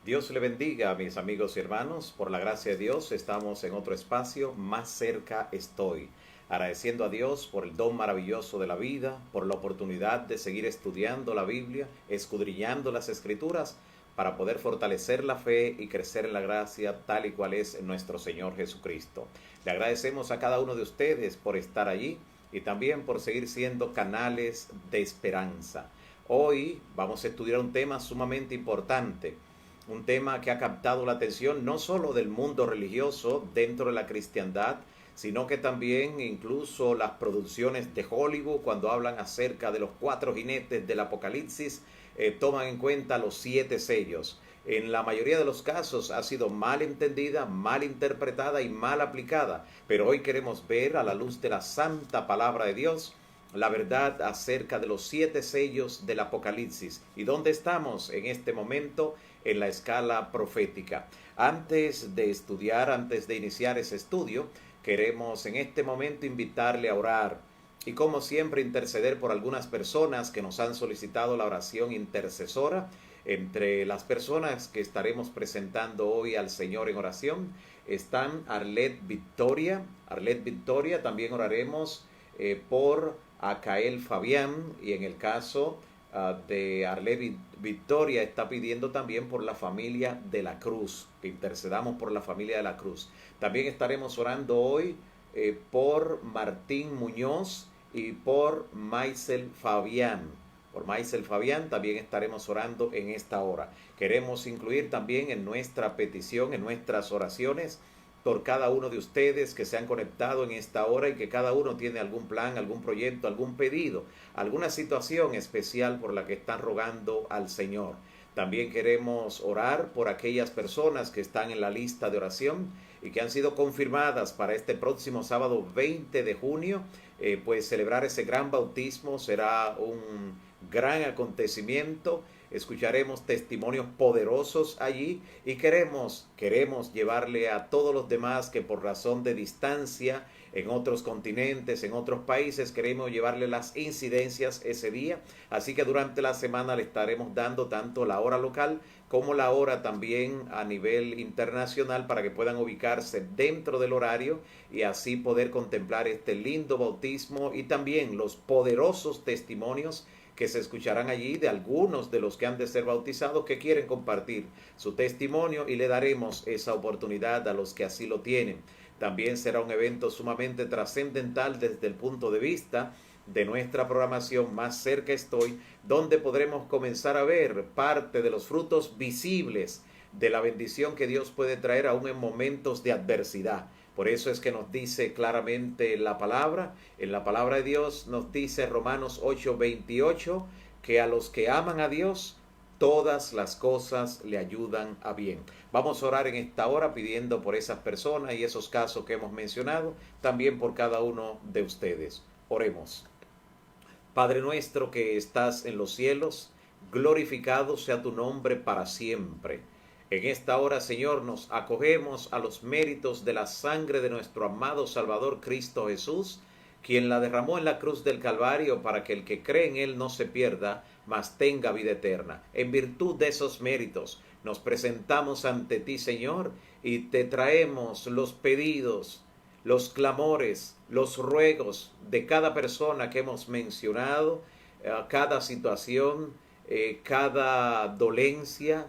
Dios le bendiga, mis amigos y hermanos. Por la gracia de Dios estamos en otro espacio, Más cerca estoy. Agradeciendo a Dios por el don maravilloso de la vida, por la oportunidad de seguir estudiando la Biblia, escudriñando las Escrituras, para poder fortalecer la fe y crecer en la gracia tal y cual es nuestro Señor Jesucristo. Le agradecemos a cada uno de ustedes por estar allí y también por seguir siendo canales de esperanza. Hoy vamos a estudiar un tema sumamente importante, un tema que ha captado la atención no solo del mundo religioso dentro de la cristiandad, sino que también incluso las producciones de Hollywood, cuando hablan acerca de los 4 jinetes del Apocalipsis, toman en cuenta los 7 sellos. En la mayoría de los casos ha sido mal entendida, mal interpretada y mal aplicada, pero hoy queremos ver a la luz de la santa palabra de Dios la verdad acerca de los 7 sellos del Apocalipsis y dónde estamos en este momento en la escala profética. Antes de iniciar ese estudio, queremos en este momento invitarle a orar y, como siempre, interceder por algunas personas que nos han solicitado la oración intercesora. Entre las personas que estaremos presentando hoy al Señor en oración están Arlet Victoria. Arlet Victoria, también oraremos por Acael Fabián, y en el caso de Arlet Victoria está pidiendo también por la familia de la Cruz, que intercedamos por la familia de la Cruz. También estaremos orando hoy por Martín Muñoz y por Maisel Fabián. Por Maisel Fabián también estaremos orando en esta hora. Queremos incluir también en nuestra petición, en nuestras oraciones, por cada uno de ustedes que se han conectado en esta hora y que cada uno tiene algún plan, algún proyecto, algún pedido, alguna situación especial por la que están rogando al Señor. También queremos orar por aquellas personas que están en la lista de oración y que han sido confirmadas para este próximo sábado 20 de junio, pues celebrar ese gran bautismo será un gran acontecimiento. Escucharemos testimonios poderosos allí y queremos llevarle a todos los demás que por razón de distancia en otros continentes, en otros países, queremos llevarle las incidencias ese día. Así que durante la semana le estaremos dando tanto la hora local como la hora también a nivel internacional para que puedan ubicarse dentro del horario y así poder contemplar este lindo bautismo y también los poderosos testimonios que se escucharán allí de algunos de los que han de ser bautizados que quieren compartir su testimonio, y le daremos esa oportunidad a los que así lo tienen. También será un evento sumamente trascendental desde el punto de vista de nuestra programación Más cerca estoy, donde podremos comenzar a ver parte de los frutos visibles de la bendición que Dios puede traer aún en momentos de adversidad. Por eso es que nos dice claramente la palabra. En la palabra de Dios nos dice Romanos 8:28 que a los que aman a Dios todas las cosas le ayudan a bien. Vamos a orar en esta hora pidiendo por esas personas y esos casos que hemos mencionado, también por cada uno de ustedes. Oremos. Padre nuestro que estás en los cielos, glorificado sea tu nombre para siempre. En esta hora, Señor, nos acogemos a los méritos de la sangre de nuestro amado Salvador Cristo Jesús, quien la derramó en la cruz del Calvario para que el que cree en Él no se pierda, mas tenga vida eterna. En virtud de esos méritos, nos presentamos ante ti, Señor, y te traemos los pedidos, los clamores, los ruegos de cada persona que hemos mencionado, cada situación, cada dolencia,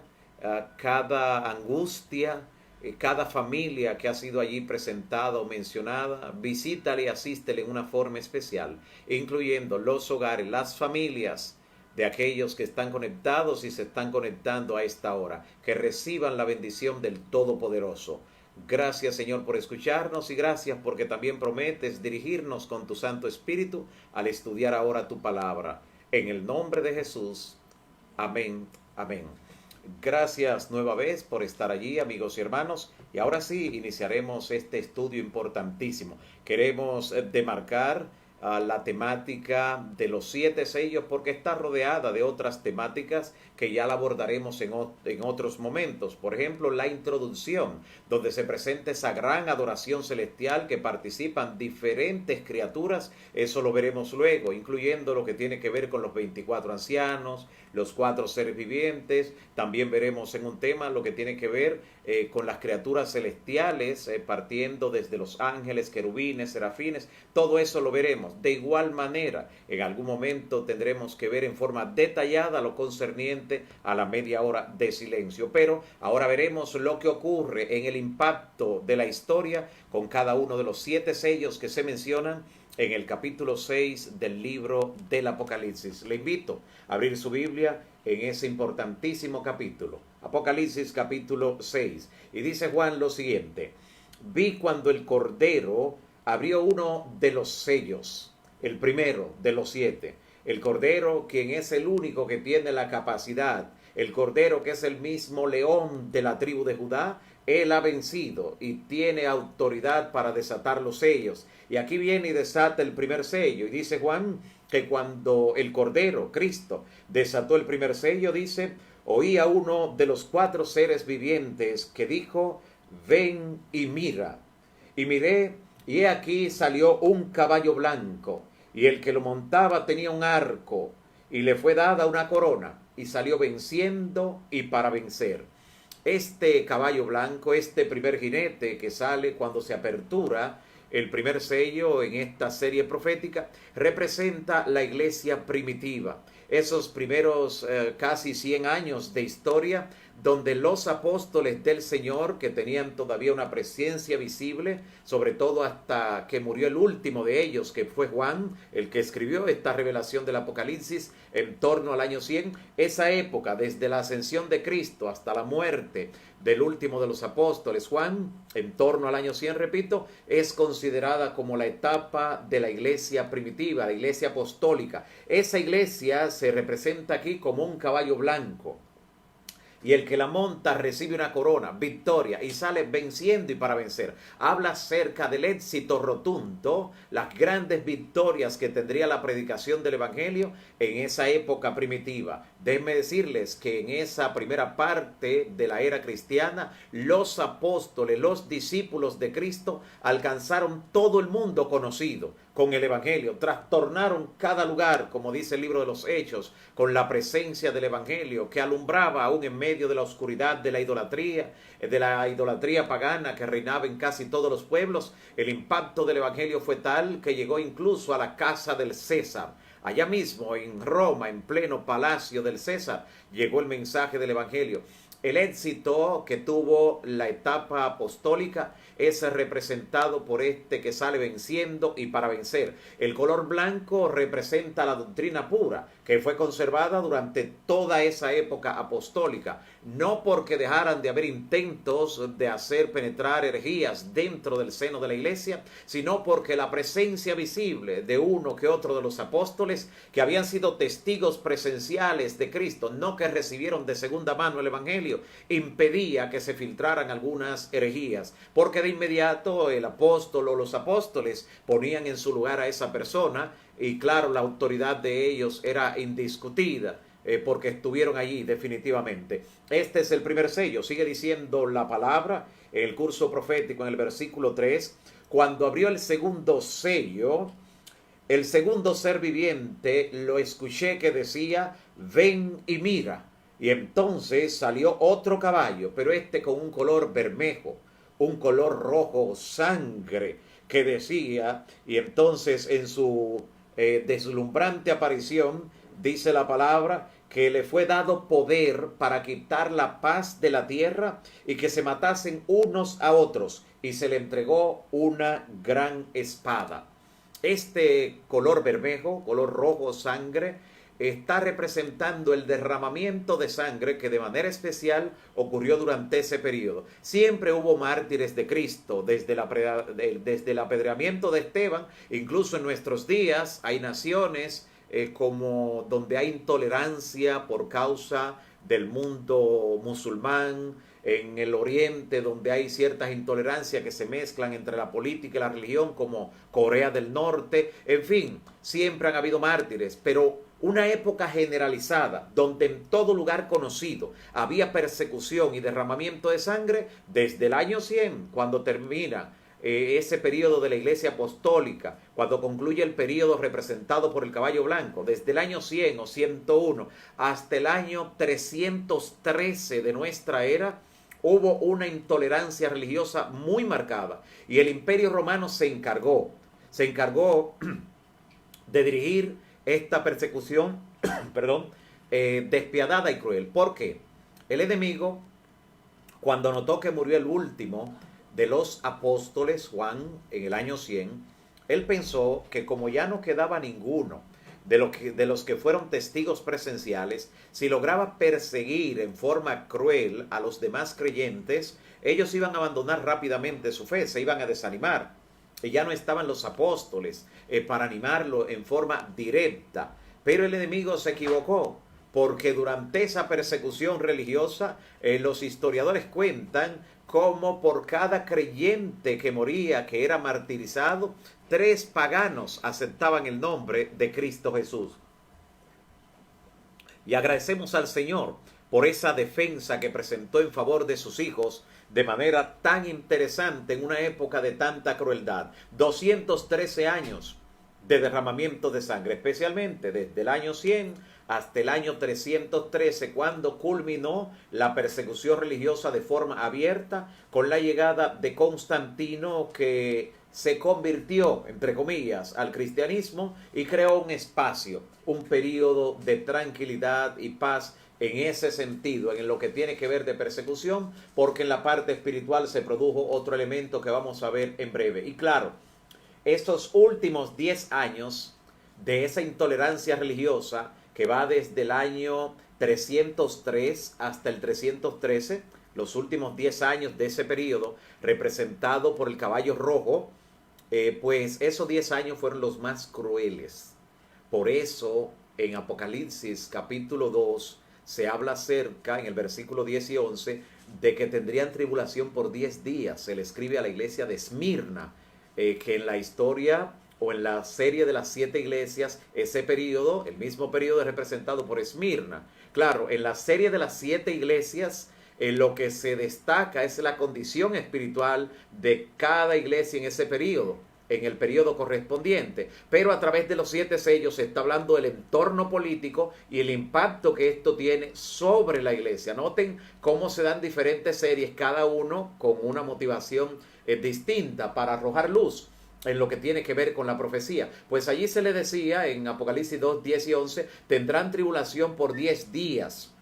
cada angustia, cada familia que ha sido allí presentada o mencionada. Visítale y asístele en una forma especial, incluyendo los hogares, las familias de aquellos que están conectados y se están conectando a esta hora, que reciban la bendición del Todopoderoso. Gracias, Señor, por escucharnos, y gracias porque también prometes dirigirnos con tu Santo Espíritu al estudiar ahora tu palabra. En el nombre de Jesús. Amén. Amén. Gracias nueva vez por estar allí, amigos y hermanos. Y ahora sí, iniciaremos este estudio importantísimo. Queremos demarcar la temática de los 7 sellos porque está rodeada de otras temáticas que ya la abordaremos en otros momentos. Por ejemplo, la introducción, donde se presenta esa gran adoración celestial que participan diferentes criaturas, eso lo veremos luego, incluyendo lo que tiene que ver con los 24 ancianos, los 4 seres vivientes. También veremos en un tema lo que tiene que ver con las criaturas celestiales, partiendo desde los ángeles, querubines, serafines. Todo eso lo veremos. De igual manera, en algún momento tendremos que ver en forma detallada lo concerniente a la media hora de silencio. Pero ahora veremos lo que ocurre en el impacto de la historia con cada uno de los 7 sellos que se mencionan en el capítulo 6 del libro del Apocalipsis. Le invito a abrir su Biblia en ese importantísimo capítulo. Apocalipsis capítulo 6. Y dice Juan lo siguiente: vi cuando el Cordero abrió uno de los sellos, el primero de los 7. El Cordero, quien es el único que tiene la capacidad, el Cordero que es el mismo león de la tribu de Judá, él ha vencido y tiene autoridad para desatar los sellos. Y aquí viene y desata el primer sello. Y dice Juan que cuando el Cordero, Cristo, desató el primer sello, dice, oí a uno de los 4 seres vivientes que dijo, ven y mira. Y miré, y he aquí salió un caballo blanco, y el que lo montaba tenía un arco, y le fue dada una corona, y salió venciendo y para vencer. Este caballo blanco, este primer jinete que sale cuando se apertura el primer sello en esta serie profética, representa la iglesia primitiva. Esos primeros casi 100 años de historia donde los apóstoles del Señor, que tenían todavía una presencia visible, sobre todo hasta que murió el último de ellos, que fue Juan, el que escribió esta revelación del Apocalipsis en torno al año 100, esa época, desde la ascensión de Cristo hasta la muerte del último de los apóstoles, Juan, en torno al año 100, repito, es considerada como la etapa de la iglesia primitiva, la iglesia apostólica. Esa iglesia se representa aquí como un caballo blanco, y el que la monta recibe una corona, victoria, y sale venciendo y para vencer. Habla acerca del éxito rotundo, las grandes victorias que tendría la predicación del Evangelio en esa época primitiva. Déjenme decirles que en esa primera parte de la era cristiana, los apóstoles, los discípulos de Cristo, alcanzaron todo el mundo conocido con el Evangelio, trastornaron cada lugar, como dice el libro de los Hechos, con la presencia del Evangelio que alumbraba aún en medio de la oscuridad de la idolatría pagana que reinaba en casi todos los pueblos. El impacto del Evangelio fue tal que llegó incluso a la casa del César. Allá mismo en Roma, en pleno palacio del César, llegó el mensaje del Evangelio. El éxito que tuvo la etapa apostólica es representado por este que sale venciendo y para vencer. El color blanco representa la doctrina pura, que fue conservada durante toda esa época apostólica, no porque dejaran de haber intentos de hacer penetrar herejías dentro del seno de la iglesia, sino porque la presencia visible de uno que otro de los apóstoles que habían sido testigos presenciales de Cristo, no que recibieron de segunda mano el Evangelio, impedía que se filtraran algunas herejías, porque de inmediato el apóstol o los apóstoles ponían en su lugar a esa persona y claro, la autoridad de ellos era indiscutida porque estuvieron allí definitivamente. Este es el primer sello, sigue diciendo la palabra, el curso profético en el versículo 3, cuando abrió el segundo sello, el segundo ser viviente lo escuché que decía, ven y mira. Y entonces salió otro caballo, pero este con un color bermejo, un color rojo sangre, que decía, y entonces en su deslumbrante aparición, dice la palabra, que le fue dado poder para quitar la paz de la tierra y que se matasen unos a otros, y se le entregó una gran espada. Este color bermejo, color rojo sangre, está representando el derramamiento de sangre que de manera especial ocurrió durante ese periodo. Siempre hubo mártires de Cristo, desde el apedreamiento de Esteban, incluso en nuestros días hay naciones como donde hay intolerancia por causa del mundo musulmán, en el oriente, donde hay ciertas intolerancias que se mezclan entre la política y la religión, como Corea del Norte. En fin, siempre han habido mártires, pero una época generalizada, donde en todo lugar conocido había persecución y derramamiento de sangre, desde el año 100, cuando termina ese periodo de la Iglesia Apostólica, cuando concluye el periodo representado por el caballo blanco, desde el año 100 o 101 hasta el año 313 de nuestra era, hubo una intolerancia religiosa muy marcada, y el Imperio Romano se encargó de dirigir esta persecución despiadada y cruel. ¿Por qué? El enemigo, cuando notó que murió el último de los apóstoles, Juan, en el año 100, él pensó que como ya no quedaba ninguno de los que fueron testigos presenciales, si lograba perseguir en forma cruel a los demás creyentes, ellos iban a abandonar rápidamente su fe, se iban a desanimar. Y ya no estaban los apóstoles para animarlo en forma directa. Pero el enemigo se equivocó, porque durante esa persecución religiosa, los historiadores cuentan cómo por cada creyente que moría, que era martirizado, 3 paganos aceptaban el nombre de Cristo Jesús. Y agradecemos al Señor por esa defensa que presentó en favor de sus hijos de manera tan interesante en una época de tanta crueldad. 213 años de derramamiento de sangre, especialmente desde el año 100 hasta el año 313, cuando culminó la persecución religiosa de forma abierta con la llegada de Constantino, que se convirtió, entre comillas, al cristianismo y creó un espacio, un periodo de tranquilidad y paz en ese sentido, en lo que tiene que ver de persecución, porque en la parte espiritual se produjo otro elemento que vamos a ver en breve. Y claro, estos últimos 10 años de esa intolerancia religiosa, que va desde el año 303 hasta el 313, los últimos 10 años de ese periodo, representado por el caballo rojo, pues esos 10 años fueron los más crueles. Por eso, en Apocalipsis capítulo 2, se habla acerca, en el versículo 10 y 11, de que tendrían tribulación por 10 días. Se le escribe a la iglesia de Esmirna, que en la historia o en la serie de las 7 iglesias, ese periodo, el mismo periodo es representado por Esmirna. Claro, en la serie de las 7 iglesias, lo que se destaca es la condición espiritual de cada iglesia en ese periodo, en el periodo correspondiente, pero a través de los 7 sellos se está hablando del entorno político y el impacto que esto tiene sobre la iglesia. Noten cómo se dan diferentes series, cada uno con una motivación distinta para arrojar luz en lo que tiene que ver con la profecía. Pues allí se le decía en Apocalipsis 2, 10 y 11, tendrán tribulación por 10 días.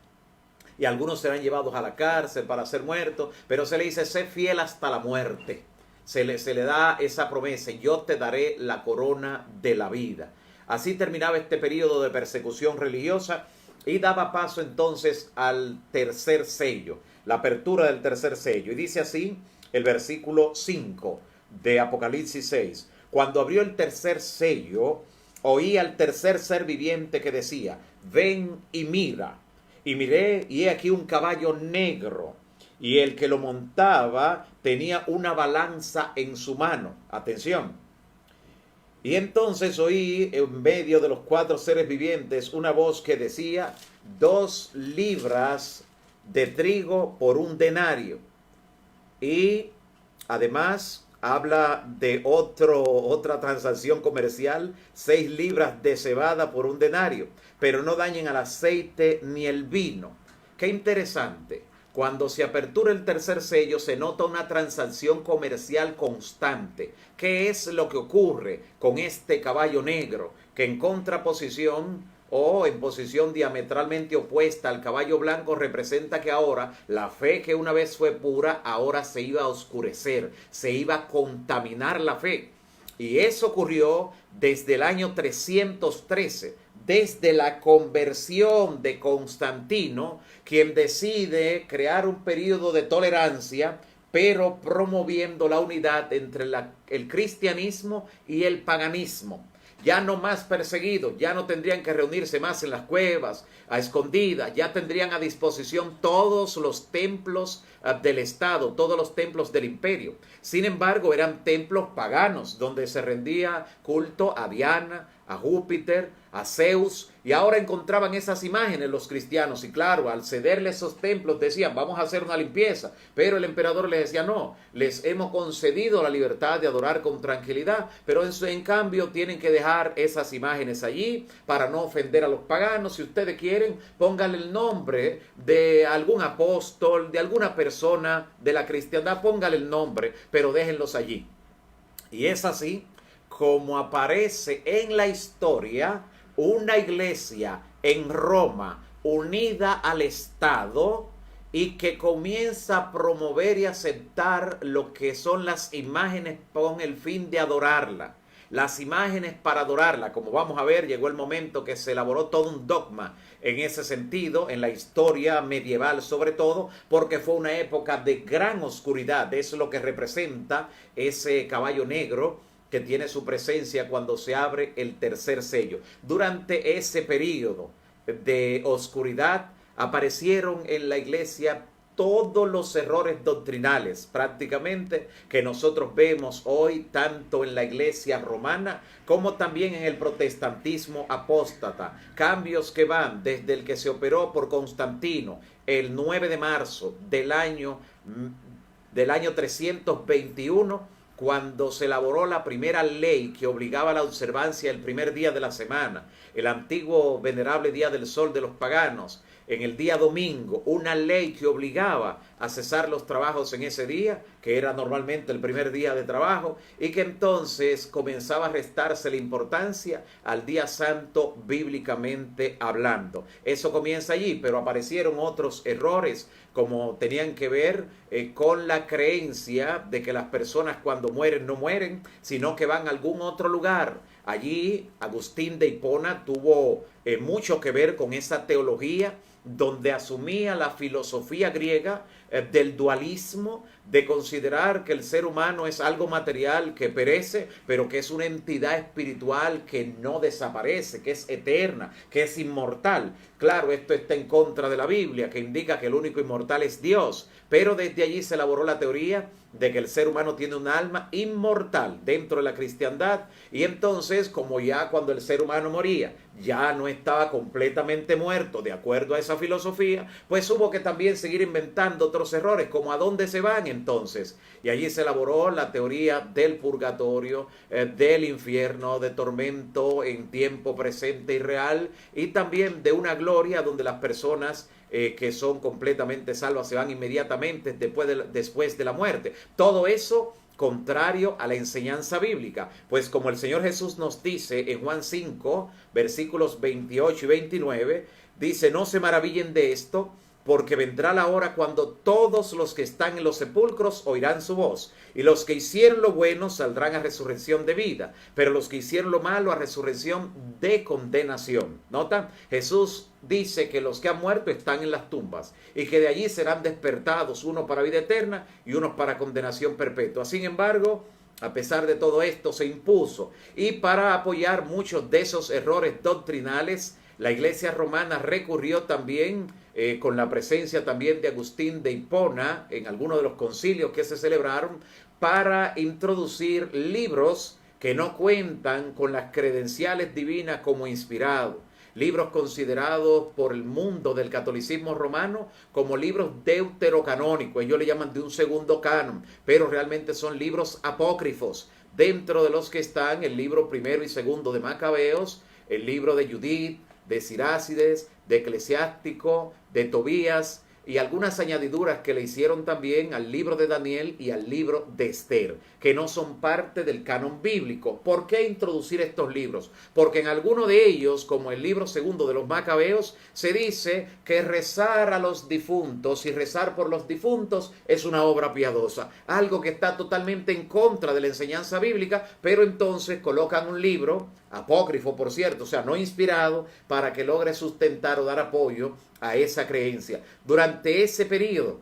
Y algunos serán llevados a la cárcel para ser muertos, pero se le dice, sé fiel hasta la muerte. Se le da esa promesa, yo te daré la corona de la vida. Así terminaba este periodo de persecución religiosa y daba paso entonces al tercer sello, la apertura del tercer sello. Y dice así el versículo 5 de Apocalipsis 6. Cuando abrió el tercer sello, oí al tercer ser viviente que decía, ven y mira. Y miré, y he aquí un caballo negro, y el que lo montaba tenía una balanza en su mano. Atención. Y entonces oí en medio de los 4 seres vivientes una voz que decía, 2 libras de trigo por 1 denario. Y además habla de otra transacción comercial, 6 libras de cebada por 1 denario, pero no dañen al aceite ni el vino. Qué interesante. Cuando se apertura el tercer sello se nota una transacción comercial constante. ¿Qué es lo que ocurre con este caballo negro? Que en contraposición o en posición diametralmente opuesta al caballo blanco representa que ahora la fe que una vez fue pura, ahora se iba a oscurecer, se iba a contaminar la fe. Y eso ocurrió desde el año 313, desde la conversión de Constantino, quien decide crear un periodo de tolerancia, pero promoviendo la unidad entre el cristianismo y el paganismo. ya no más perseguidos, ya no tendrían que reunirse más en las cuevas, a escondidas, ya tendrían a disposición todos los templos del Estado, todos los templos del imperio. Sin embargo, eran templos paganos, donde se rendía culto a Diana, a Júpiter, a Zeus, y ahora encontraban esas imágenes los cristianos, y claro, al cederle esos templos decían, vamos a hacer una limpieza, pero el emperador les decía, no, les hemos concedido la libertad de adorar con tranquilidad, pero en cambio tienen que dejar esas imágenes allí para no ofender a los paganos. Si ustedes quieren, pónganle el nombre de algún apóstol, de alguna persona de la cristiandad, pónganle el nombre, pero déjenlos allí. Y es así como aparece en la historia una iglesia en Roma unida al Estado y que comienza a promover y aceptar lo que son las imágenes con el fin de adorarla. Las imágenes para adorarla, como vamos a ver, llegó el momento que se elaboró todo un dogma en ese sentido, en la historia medieval sobre todo, porque fue una época de gran oscuridad. Eso es lo que representa ese caballo negro que tiene su presencia cuando se abre el tercer sello. Durante ese periodo de oscuridad aparecieron en la iglesia todos los errores doctrinales prácticamente que nosotros vemos hoy tanto en la iglesia romana como también en el protestantismo apóstata. Cambios que van desde el que se operó por Constantino el 9 de marzo del año 321, cuando se elaboró la primera ley que obligaba a la observancia el primer día de la semana, el antiguo venerable día del sol de los paganos, en el día domingo, una ley que obligaba a cesar los trabajos en ese día, que era normalmente el primer día de trabajo, y que entonces comenzaba a restarse la importancia al día santo bíblicamente hablando. Eso comienza allí, pero aparecieron otros errores, como tenían que ver con la creencia de que las personas cuando mueren no mueren, sino que van a algún otro lugar. Allí Agustín de Hipona tuvo mucho que ver con esa teología donde asumía la filosofía griega del dualismo, de considerar que el ser humano es algo material que perece, pero que es una entidad espiritual que no desaparece, que es eterna, que es inmortal. Claro, esto está en contra de la Biblia, que indica que el único inmortal es Dios, pero desde allí se elaboró la teoría de que el ser humano tiene un alma inmortal dentro de la cristiandad, y entonces, como ya cuando el ser humano moría, ya no estaba completamente muerto de acuerdo a esa filosofía, pues hubo que también seguir inventando otros errores, como a dónde se van entonces. Y allí se elaboró la teoría del purgatorio, del infierno, de tormento en tiempo presente y real, y también de una gloria donde las personas que son completamente salvas se van inmediatamente después de la muerte. Todo eso contrario a la enseñanza bíblica, pues como el Señor Jesús nos dice en Juan 5, versículos 28 y 29, dice, no se maravillen de esto, porque vendrá la hora cuando todos los que están en los sepulcros oirán su voz, y los que hicieron lo bueno saldrán a resurrección de vida, pero los que hicieron lo malo a resurrección de condenación. ¿Notan? Jesús dice que los que han muerto están en las tumbas y que de allí serán despertados, unos para vida eterna y unos para condenación perpetua. Sin embargo, a pesar de todo esto, se impuso, y para apoyar muchos de esos errores doctrinales, la iglesia romana recurrió también con la presencia también de Agustín de Hipona en algunos de los concilios que se celebraron, para introducir libros que no cuentan con las credenciales divinas como inspirados, libros considerados por el mundo del catolicismo romano como libros deuterocanónicos. Ellos le llaman de un segundo canon, pero realmente son libros apócrifos, dentro de los que están el libro primero y segundo de Macabeos, el libro de Judith, de Sirácides, de Eclesiástico, de Tobías, y algunas añadiduras que le hicieron también al libro de Daniel y al libro de Esther, que no son parte del canon bíblico. ¿Por qué introducir estos libros? Porque en alguno de ellos, como el libro segundo de los Macabeos, se dice que rezar a los difuntos y rezar por los difuntos es una obra piadosa, algo que está totalmente en contra de la enseñanza bíblica, pero entonces colocan un libro, apócrifo por cierto, o sea, no inspirado, para que logre sustentar o dar apoyo a esa creencia. Durante ese periodo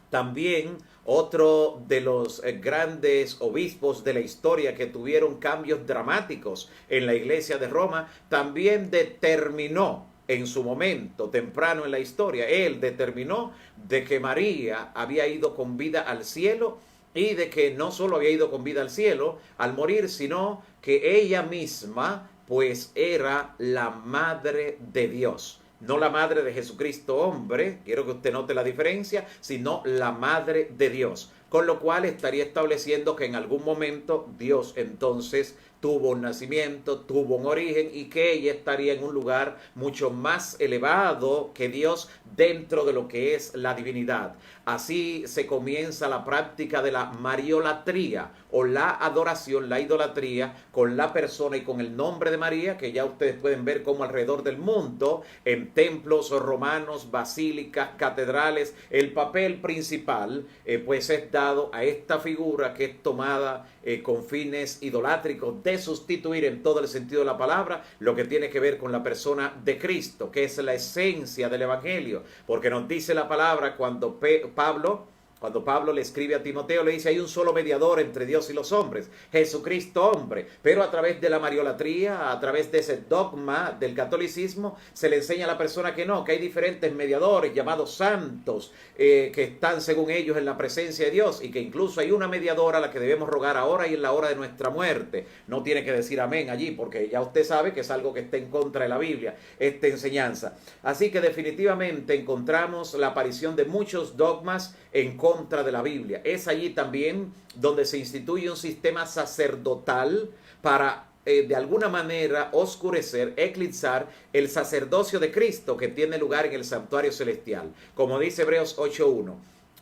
también otro de los grandes obispos de la historia que tuvieron cambios dramáticos en la iglesia de Roma, también determinó en su momento temprano en la historia, él determinó de que María había ido con vida al cielo, y de que no solo había ido con vida al cielo al morir, sino que ella misma pues era la madre de Dios. No la madre de Jesucristo hombre, quiero que usted note la diferencia, sino la madre de Dios. Con lo cual estaría estableciendo que en algún momento Dios entonces tuvo un nacimiento, tuvo un origen, y que ella estaría en un lugar mucho más elevado que Dios dentro de lo que es la divinidad. Así se comienza la práctica de la mariolatría, o la adoración, la idolatría con la persona y con el nombre de María, que ya ustedes pueden ver como alrededor del mundo, en templos romanos, basílicas, catedrales, el papel principal pues es dado a esta figura que es tomada con fines idolátricos, de sustituir en todo el sentido de la palabra lo que tiene que ver con la persona de Cristo, que es la esencia del evangelio, porque nos dice la palabra cuando Pablo le escribe a Timoteo, le dice: hay un solo mediador entre Dios y los hombres, Jesucristo hombre. Pero a través de la mariolatría, a través de ese dogma del catolicismo, se le enseña a la persona que no, que hay diferentes mediadores llamados santos, que están según ellos en la presencia de Dios, y que incluso hay una mediadora a la que debemos rogar ahora y en la hora de nuestra muerte. No tiene que decir amén allí, porque ya usted sabe que es algo que está en contra de la Biblia, esta enseñanza. Así que definitivamente encontramos la aparición de muchos dogmas en contra de la Biblia. Es allí también donde se instituye un sistema sacerdotal para de alguna manera oscurecer, eclipsar el sacerdocio de Cristo que tiene lugar en el santuario celestial. Como dice Hebreos 8:1,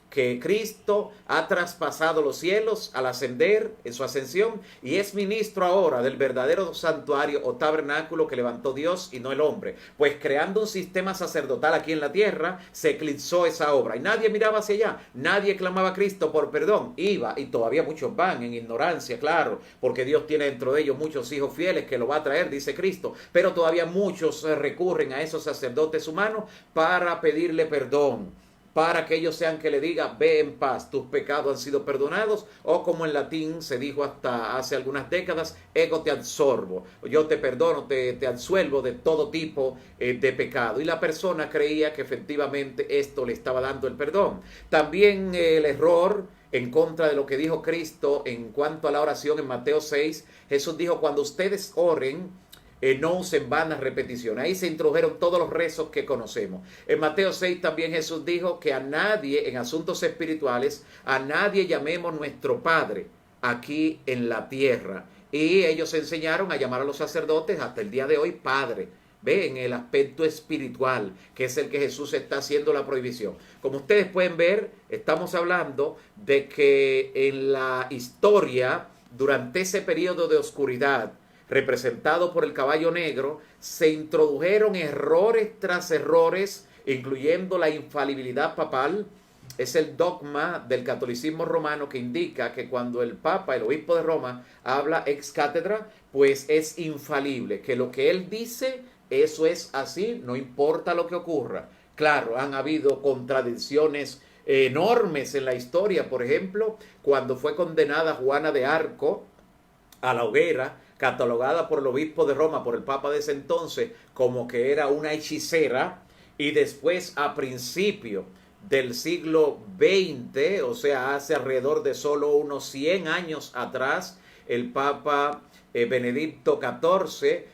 que Cristo ha traspasado los cielos al ascender en su ascensión, y es ministro ahora del verdadero santuario o tabernáculo que levantó Dios y no el hombre. Pues creando un sistema sacerdotal aquí en la tierra, se eclipsó esa obra y nadie miraba hacia allá, nadie clamaba a Cristo por perdón. Iba, y todavía muchos van en ignorancia, claro, porque Dios tiene dentro de ellos muchos hijos fieles que lo va a traer, dice Cristo, pero todavía muchos recurren a esos sacerdotes humanos para pedirle perdón, para que ellos sean que le diga: ve en paz, tus pecados han sido perdonados, o como en latín se dijo hasta hace algunas décadas, ego te absorbo, yo te perdono, te absuelvo de todo tipo de pecado. Y la persona creía que efectivamente esto le estaba dando el perdón. También el error en contra de lo que dijo Cristo en cuanto a la oración en Mateo 6, Jesús dijo: cuando ustedes oren, no usen vanas repeticiones. Ahí se introdujeron todos los rezos que conocemos. En Mateo 6 también Jesús dijo que a nadie, en asuntos espirituales, a nadie llamemos nuestro Padre aquí en la tierra. Y ellos enseñaron a llamar a los sacerdotes hasta el día de hoy Padre. Ve, en el aspecto espiritual, que es el que Jesús está haciendo la prohibición. Como ustedes pueden ver, estamos hablando de que en la historia, durante ese periodo de oscuridad, representado por el caballo negro, se introdujeron errores tras errores, incluyendo la infalibilidad papal. Es el dogma del catolicismo romano que indica que cuando el Papa, el obispo de Roma, habla ex cátedra, pues es infalible, que lo que él dice, eso es así, no importa lo que ocurra. Claro, han habido contradicciones enormes en la historia. Por ejemplo, cuando fue condenada Juana de Arco a la hoguera, catalogada por el obispo de Roma, por el Papa de ese entonces, como que era una hechicera, y después a principio del siglo XX, o sea, hace alrededor de solo unos 100 años atrás, el Papa Benedicto XIV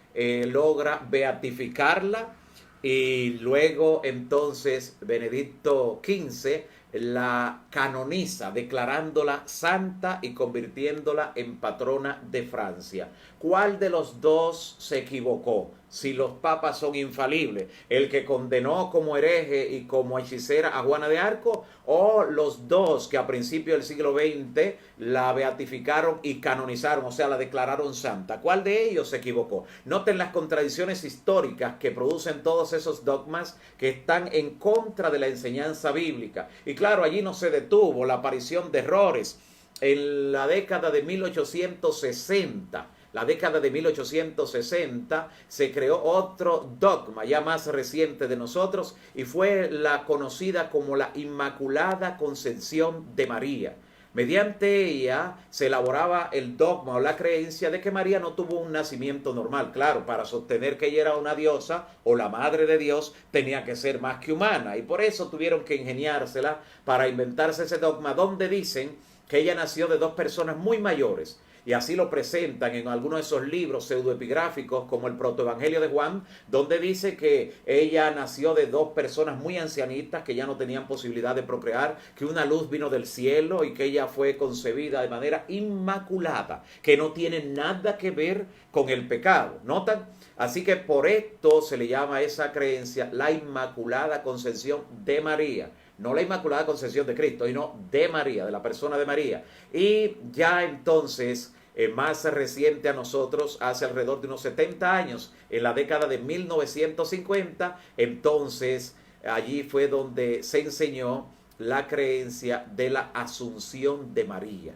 logra beatificarla, y luego entonces Benedicto XV la canoniza, declarándola santa y convirtiéndola en patrona de Francia. ¿Cuál de los dos se equivocó? Si los papas son infalibles, el que condenó como hereje y como hechicera a Juana de Arco, o los dos que a principios del siglo XX la beatificaron y canonizaron, o sea, la declararon santa. ¿Cuál de ellos se equivocó? Noten las contradicciones históricas que producen todos esos dogmas que están en contra de la enseñanza bíblica. Y claro, allí no se detuvo la aparición de errores. En la década de 1860, la década de 1860, se creó otro dogma ya más reciente de nosotros y fue la conocida como la Inmaculada Concepción de María. Mediante ella se elaboraba el dogma o la creencia de que María no tuvo un nacimiento normal. Claro, para sostener que ella era una diosa o la madre de Dios tenía que ser más que humana y por eso tuvieron que ingeniársela para inventarse ese dogma donde dicen que ella nació de dos personas muy mayores. Y así lo presentan en algunos de esos libros pseudoepigráficos como el Protoevangelio de Juan, donde dice que ella nació de dos personas muy ancianitas que ya no tenían posibilidad de procrear, que una luz vino del cielo y que ella fue concebida de manera inmaculada, que no tiene nada que ver con el pecado. ¿Notan? Así que por esto se le llama a esa creencia la Inmaculada Concepción de María. No la Inmaculada Concepción de Cristo, sino de María, de la persona de María. Y ya entonces, más reciente a nosotros, hace alrededor de unos 70 años, en la década de 1950, entonces allí fue donde se enseñó la creencia de la Asunción de María,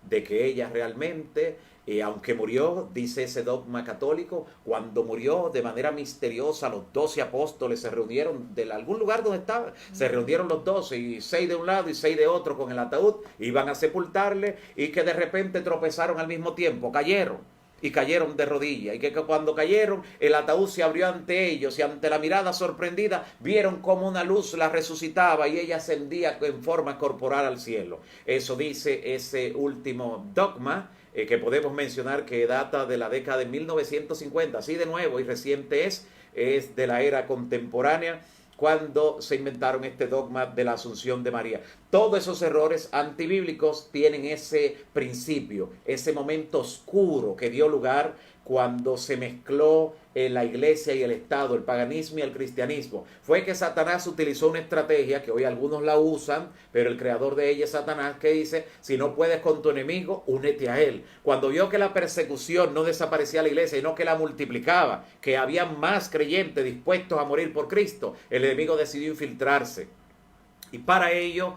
de que ella realmente, aunque murió, dice ese dogma católico, cuando murió de manera misteriosa, los 12 apóstoles se reunieron de algún lugar donde estaban, se reunieron los 12 y 6 de un lado y 6 de otro con el ataúd, iban a sepultarle y que de repente tropezaron al mismo tiempo, cayeron. Y cayeron de rodillas, y que cuando cayeron el ataúd se abrió ante ellos y ante la mirada sorprendida vieron como una luz la resucitaba y ella ascendía en forma corporal al cielo. Eso dice ese último dogma que podemos mencionar que data de la década de 1950, así de nuevo y reciente es de la era contemporánea, cuando se inventaron este dogma de la Asunción de María. Todos esos errores antibíblicos tienen ese principio, ese momento oscuro que dio lugar cuando se mezcló la iglesia y el Estado, el paganismo y el cristianismo. Fue que Satanás utilizó una estrategia que hoy algunos la usan, pero el creador de ella es Satanás, que dice, si no puedes con tu enemigo, únete a él. Cuando vio que la persecución no desaparecía la iglesia, sino que la multiplicaba, que había más creyentes dispuestos a morir por Cristo, el enemigo decidió infiltrarse. Y para ello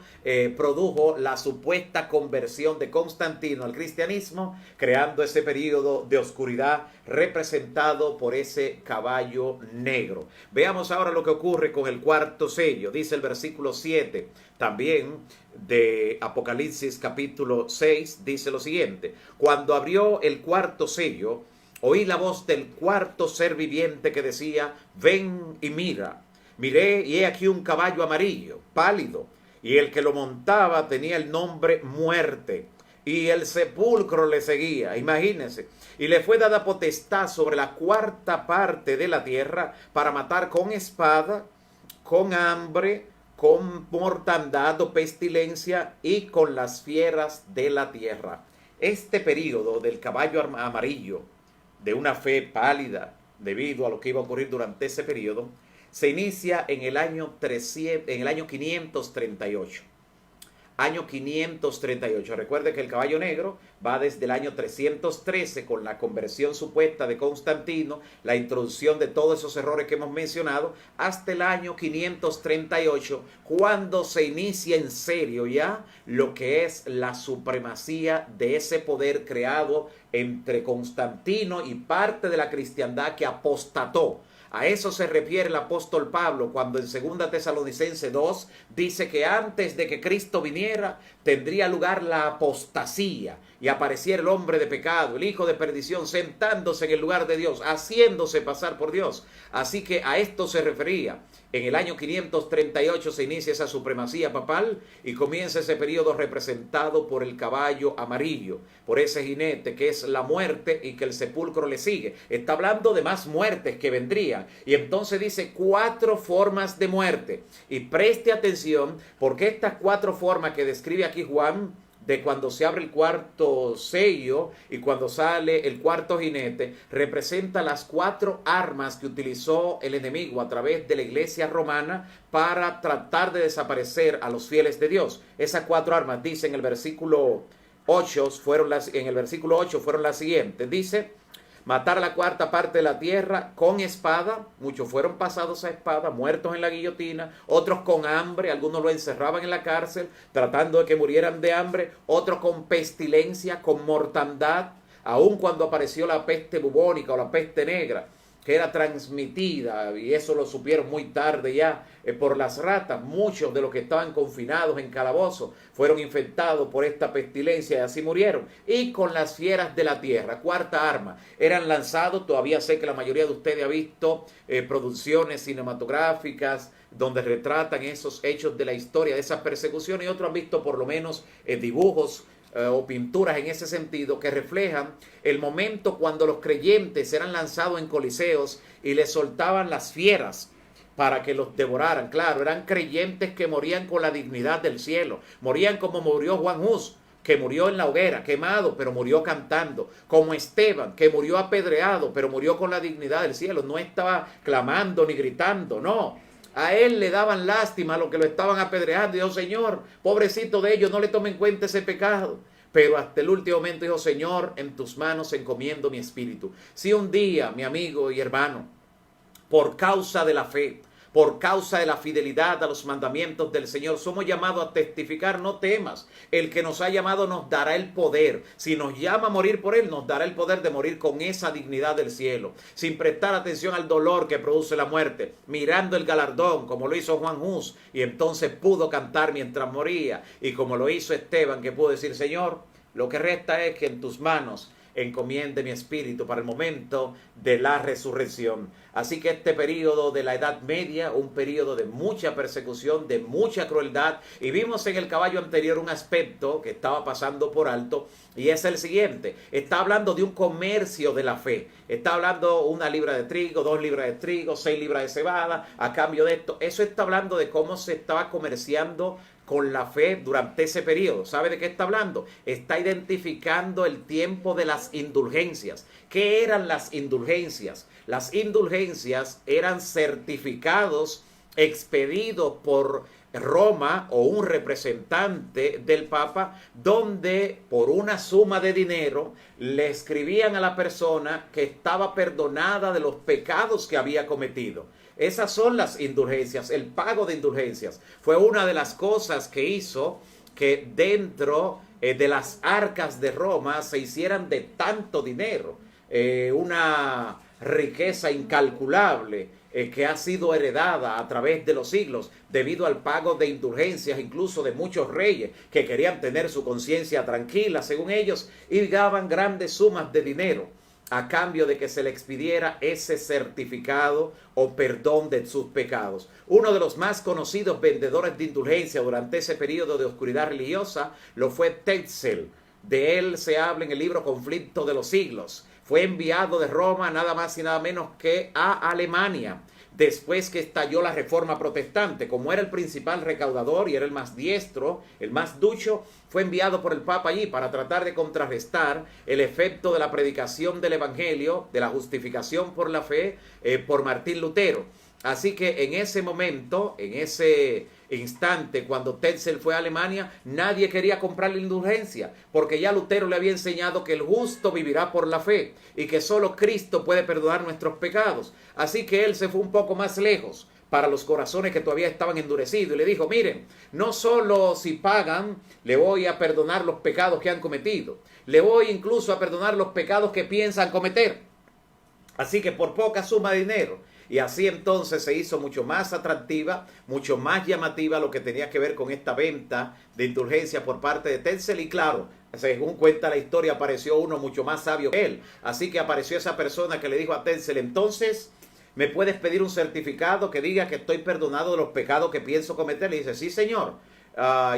produjo la supuesta conversión de Constantino al cristianismo, creando ese periodo de oscuridad representado por ese caballo negro. Veamos ahora lo que ocurre con el cuarto sello. Dice el versículo 7 también de Apocalipsis capítulo 6, dice lo siguiente: cuando abrió el cuarto sello, oí la voz del cuarto ser viviente que decía, ven y mira. Miré y he aquí un caballo amarillo, pálido, y el que lo montaba tenía el nombre Muerte, y el sepulcro le seguía, imagínense, y le fue dada potestad sobre la cuarta parte de la tierra para matar con espada, con hambre, con mortandad o pestilencia y con las fieras de la tierra. Este periodo del caballo amarillo, de una fe pálida, debido a lo que iba a ocurrir durante ese periodo, se inicia en el año 538. Año 538. Recuerde que el caballo negro va desde el año 313 con la conversión supuesta de Constantino, la introducción de todos esos errores que hemos mencionado, hasta el año 538, cuando se inicia en serio ya lo que es la supremacía de ese poder creado entre Constantino y parte de la cristiandad que apostató. A eso se refiere el apóstol Pablo cuando en 2 Tesalonicenses 2 dice que antes de que Cristo viniera tendría lugar la apostasía y apareciera el hombre de pecado, el hijo de perdición, sentándose en el lugar de Dios, haciéndose pasar por Dios. Así que a esto se refería. En el año 538 se inicia esa supremacía papal y comienza ese periodo representado por el caballo amarillo, por ese jinete que es la muerte y que el sepulcro le sigue. Está hablando de más muertes que vendrían. Y entonces dice 4 formas de muerte. Y preste atención porque estas 4 formas que describe aquí Juan, de cuando se abre el cuarto sello y cuando sale el cuarto jinete, representa las 4 armas que utilizó el enemigo a través de la iglesia romana para tratar de desaparecer a los fieles de Dios. Esas 4 armas, dice en el versículo 8, fueron las siguientes. Dice, matar a la cuarta parte de la tierra con espada. Muchos fueron pasados a espada, muertos en la guillotina. Otros con hambre, algunos lo encerraban en la cárcel, tratando de que murieran de hambre. Otros con pestilencia, con mortandad. aun cuando apareció la peste bubónica o la peste negra, que era transmitida, y eso lo supieron muy tarde ya, por las ratas. Muchos de los que estaban confinados en calabozos fueron infectados por esta pestilencia y así murieron. Y con las fieras de la tierra, cuarta arma, eran lanzados. Todavía sé que la mayoría de ustedes ha visto producciones cinematográficas donde retratan esos hechos de la historia de esas persecuciones, y otros han visto por lo menos dibujos o pinturas en ese sentido que reflejan el momento cuando los creyentes eran lanzados en coliseos y les soltaban las fieras para que los devoraran. Claro, eran creyentes que morían con la dignidad del cielo, morían como murió Juan Hus, que murió en la hoguera, quemado, pero murió cantando, como Esteban, que murió apedreado, pero murió con la dignidad del cielo, no estaba clamando ni gritando, no. A él le daban lástima a los que lo estaban apedreando. Dijo, Señor, pobrecito de ellos, no le tomen en cuenta ese pecado. Pero hasta el último momento dijo, Señor, en tus manos encomiendo mi espíritu. Si un día, mi amigo y hermano, por causa de la fe, por causa de la fidelidad a los mandamientos del Señor, somos llamados a testificar, no temas. El que nos ha llamado nos dará el poder. Si nos llama a morir por Él, nos dará el poder de morir con esa dignidad del cielo, sin prestar atención al dolor que produce la muerte, mirando el galardón, como lo hizo Juan Hus, y entonces pudo cantar mientras moría, y como lo hizo Esteban, que pudo decir, Señor, lo que resta es que en tus manos encomiende mi espíritu para el momento de la resurrección. Así que este periodo de la Edad Media, un periodo de mucha persecución, de mucha crueldad, y vimos en el caballo anterior un aspecto que estaba pasando por alto, y es el siguiente. Está hablando de un comercio de la fe. Está hablando 1 libra de trigo, 2 libras de trigo, 6 libras de cebada, a cambio de esto. Eso está hablando de cómo se estaba comerciando con la fe durante ese periodo. ¿Sabe de qué está hablando? Está identificando el tiempo de las indulgencias. ¿Qué eran las indulgencias? Las indulgencias eran certificados expedidos por Roma o un representante del Papa, donde por una suma de dinero le escribían a la persona que estaba perdonada de los pecados que había cometido. Esas son las indulgencias, el pago de indulgencias. Fue una de las cosas que hizo que dentro de las arcas de Roma se hicieran de tanto dinero, una riqueza incalculable que ha sido heredada a través de los siglos debido al pago de indulgencias, incluso de muchos reyes que querían tener su conciencia tranquila, según ellos, y daban grandes sumas de dinero a cambio de que se le expidiera ese certificado o perdón de sus pecados. Uno de los más conocidos vendedores de indulgencia durante ese periodo de oscuridad religiosa lo fue Tetzel. De él se habla en el libro Conflicto de los Siglos. Fue enviado de Roma nada más y nada menos que a Alemania, después que estalló la Reforma Protestante. Como era el principal recaudador y era el más diestro, el más ducho, fue enviado por el Papa allí para tratar de contrarrestar el efecto de la predicación del Evangelio, de la justificación por la fe, por Martín Lutero. Así que en ese momento, en ese instante, cuando Tetzel fue a Alemania, nadie quería comprar la indulgencia, porque ya Lutero le había enseñado que el justo vivirá por la fe y que solo Cristo puede perdonar nuestros pecados. Así que él se fue un poco más lejos para los corazones que todavía estaban endurecidos y le dijo, miren, no solo si pagan le voy a perdonar los pecados que han cometido, le voy incluso a perdonar los pecados que piensan cometer. Así que por poca suma de dinero. Y así entonces se hizo mucho más atractiva, mucho más llamativa lo que tenía que ver con esta venta de indulgencia por parte de Tetzel. Y claro, según cuenta la historia, apareció uno mucho más sabio que él. Así que apareció esa persona que le dijo a Tetzel, entonces, ¿me puedes pedir un certificado que diga que estoy perdonado de los pecados que pienso cometer? Le dice, sí, señor.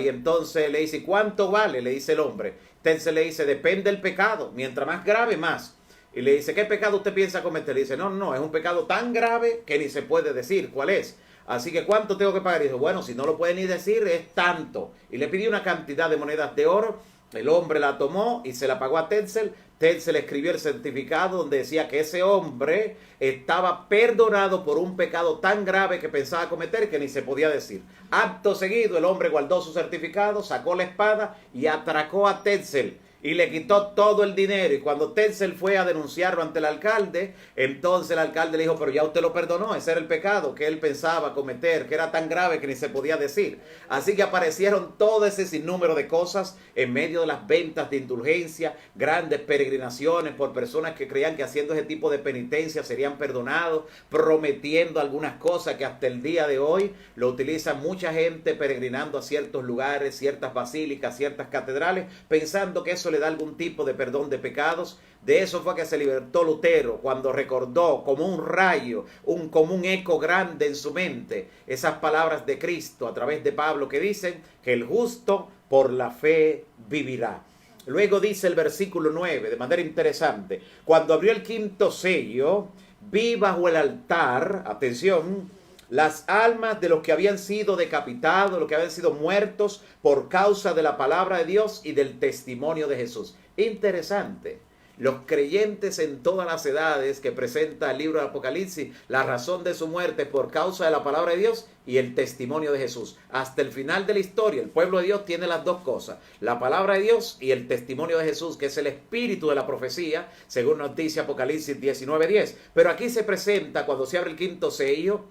Y entonces le dice, ¿cuánto vale? Le dice el hombre. Tetzel le dice, depende del pecado. Mientras más grave, más. Y le dice, ¿qué pecado usted piensa cometer? Le dice, no, es un pecado tan grave que ni se puede decir cuál es. Así que, ¿cuánto tengo que pagar? Y dice, bueno, si no lo puede ni decir, es tanto. Y le pidió una cantidad de monedas de oro. El hombre la tomó y se la pagó a Tetzel. Tetzel escribió el certificado donde decía que ese hombre estaba perdonado por un pecado tan grave que pensaba cometer que ni se podía decir. Acto seguido, el hombre guardó su certificado, sacó la espada y atracó a Tetzel. y le quitó todo el dinero. Y cuando Tetzel fue a denunciarlo ante el alcalde, entonces el alcalde le dijo, pero ya usted lo perdonó, ese era el pecado que él pensaba cometer, que era tan grave que ni se podía decir. Así que aparecieron todo ese sinnúmero de cosas en medio de las ventas de indulgencia, grandes peregrinaciones por personas que creían que haciendo ese tipo de penitencia serían perdonados, prometiendo algunas cosas que hasta el día de hoy lo utiliza mucha gente peregrinando a ciertos lugares, ciertas basílicas, ciertas catedrales, pensando que eso le da algún tipo de perdón de pecados. De eso fue que se libertó Lutero cuando recordó como un rayo, como un eco grande en su mente, esas palabras de Cristo a través de Pablo que dicen que el justo por la fe vivirá. Luego dice el versículo 9 de manera interesante, cuando abrió el quinto sello, vi bajo el altar, atención, las almas de los que habían sido decapitados, los que habían sido muertos por causa de la palabra de Dios y del testimonio de Jesús. Interesante. Los creyentes en todas las edades que presenta el libro del Apocalipsis, la razón de su muerte es por causa de la palabra de Dios y el testimonio de Jesús. Hasta el final de la historia, el pueblo de Dios tiene las dos cosas, la palabra de Dios y el testimonio de Jesús, que es el espíritu de la profecía, según nos dice Apocalipsis 19:10. Pero aquí se presenta, cuando se abre el quinto sello,